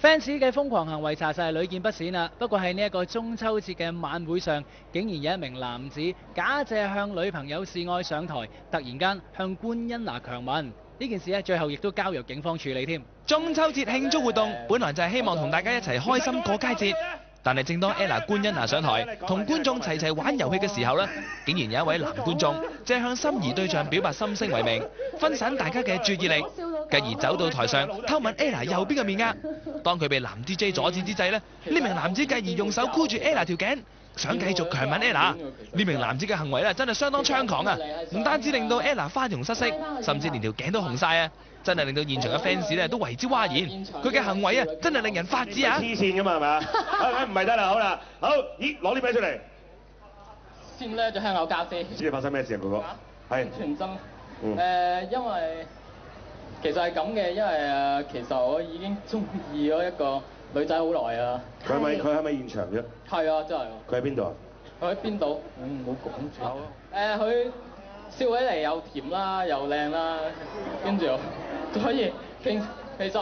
fans 嘅瘋狂行為查實係屢見不鮮啦。不過喺呢一個中秋節嘅晚會上，竟然有一名男子假借向女朋友示愛上台，突然間向官恩娜強吻。呢件事最後亦都交由警方處理添。中秋節慶祝活動本來就係希望同大家一齊開心過佳節，但係正當 Ella 官恩娜上台同觀眾齊齊玩遊戲嘅時候呢，竟然有一位男觀眾借向心儀對象表白心聲為名，分散大家嘅注意力，繼而走到台上偷吻 Ella 右邊嘅面額。當佢被男 DJ 阻止之際呢，呢名男子繼而用手箍住 Ella 條頸，想繼續強吻 Ella。呢名男子嘅行為真係相當猖狂啊！唔單止令到 Ella 花容失色，甚至連條頸都紅晒啊！真係令到現場嘅 fans 都為之嘩然。佢嘅行為真係令人發指啊！黐線㗎嘛係咪啊？唔係得啦，好啦，好，咦，攞啲咩出嚟？先咧就香口膠先。知你發生咩事啊，哥哥？係。全身。因為其實係咁嘅，因為其實我已經中意咗一個女仔好耐啊。佢係咪現場啫？係啊，真係。佢喺邊度啊？佢喺邊度？唔好講住。佢笑起嚟又甜啦，又靚啦，跟住所以其實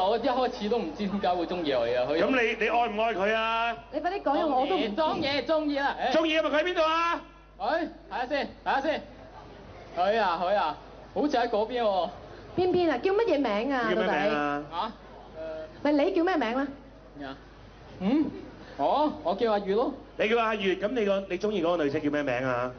我一開始都唔知點解會中意佢啊。咁你愛唔愛佢啊？你快啲講，我都唔中意，中意啦。中意咪佢喺邊度啊？睇下先。佢啊，好似喺嗰邊喎。邊啊？叫乜嘢名啊？叫咩名啊？喂，你叫咩名啦？我叫阿月咯。你叫阿月，咁你中意嗰個女仔叫咩名啊？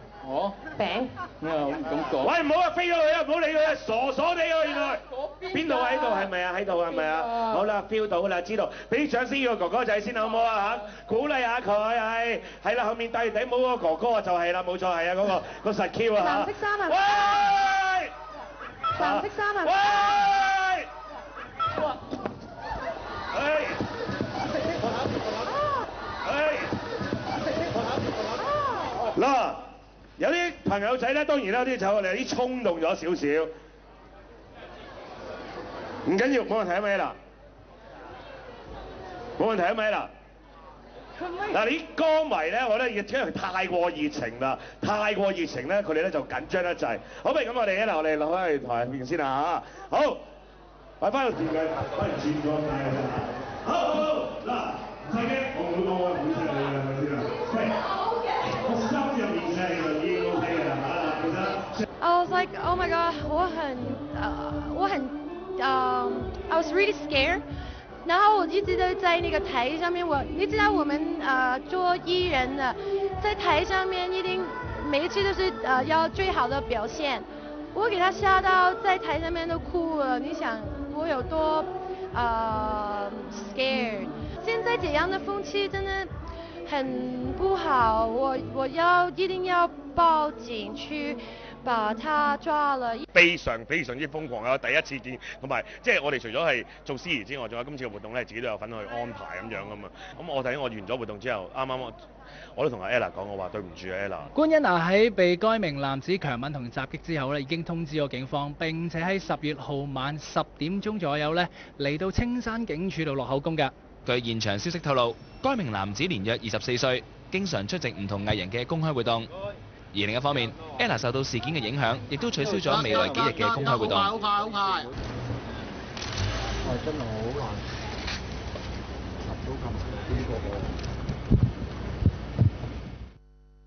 餅。咁講。喂，唔好啊，飛咗佢啊，唔好理佢啊，傻地喎原來。邊度啊？喺度係咪啊？喺度係咪啊？好啦 ，feel 到啦，知道。俾啲掌聲呢個哥哥仔先好唔好啊嚇？鼓勵下佢係啦，後面戴住頂帽嗰個哥哥啊就係啦，冇錯係啊，嗰個實 Q 啊嚇。藍色衫啊！喂！藍色衫啊！喂！嗱，有啲朋友仔咧，當然啦，啲就我哋有啲衝動咗少少，唔緊要，冇問題啊，咪啦，冇問題啊，咪啦。嗱，你啲歌迷咧，我覺得因為太過熱情啦，咧，佢哋咧就緊張得滯。好，咁我哋我哋落翻去台面先啦嚇。好，我翻到電嘅，翻嚟轉咗曬㗎啫。好，嗱，唔使驚，我唔會講我唔會識你㗎，係咪先啊？個心入面嘅就已經 OK 㗎啦嚇，其實。I was like, oh my god，I was really scared。然後我一直都在那個台上面，你知道我們做藝人的，在台上面一定每一次都是要最好的表現。我給他嚇到在台上面都哭了，你想我有多scared。現在這樣的風氣真的很不好，我一定要報警去把他抓了。非常之瘋狂啊！第一次見，同埋即係我哋除咗係做司儀之外，仲有今次嘅活動咧，自己都有份去安排咁樣噶嘛。咁我睇我完咗活動之後，啱我都同阿 Ella 講，我話對唔住啊 Ella。官恩娜喺被該名男子強吻同襲擊之後已經通知咗警方，並且喺10月號晚10點鐘左右嚟到青山警署度落口供㗎。據現場消息透露，該名男子年約24歲，經常出席唔同藝人嘅公開活動。而另一方面 ，Ella 受到事件嘅影響，亦都取消咗未來幾日嘅公開活動。好快！真係好難，十到咁呢個。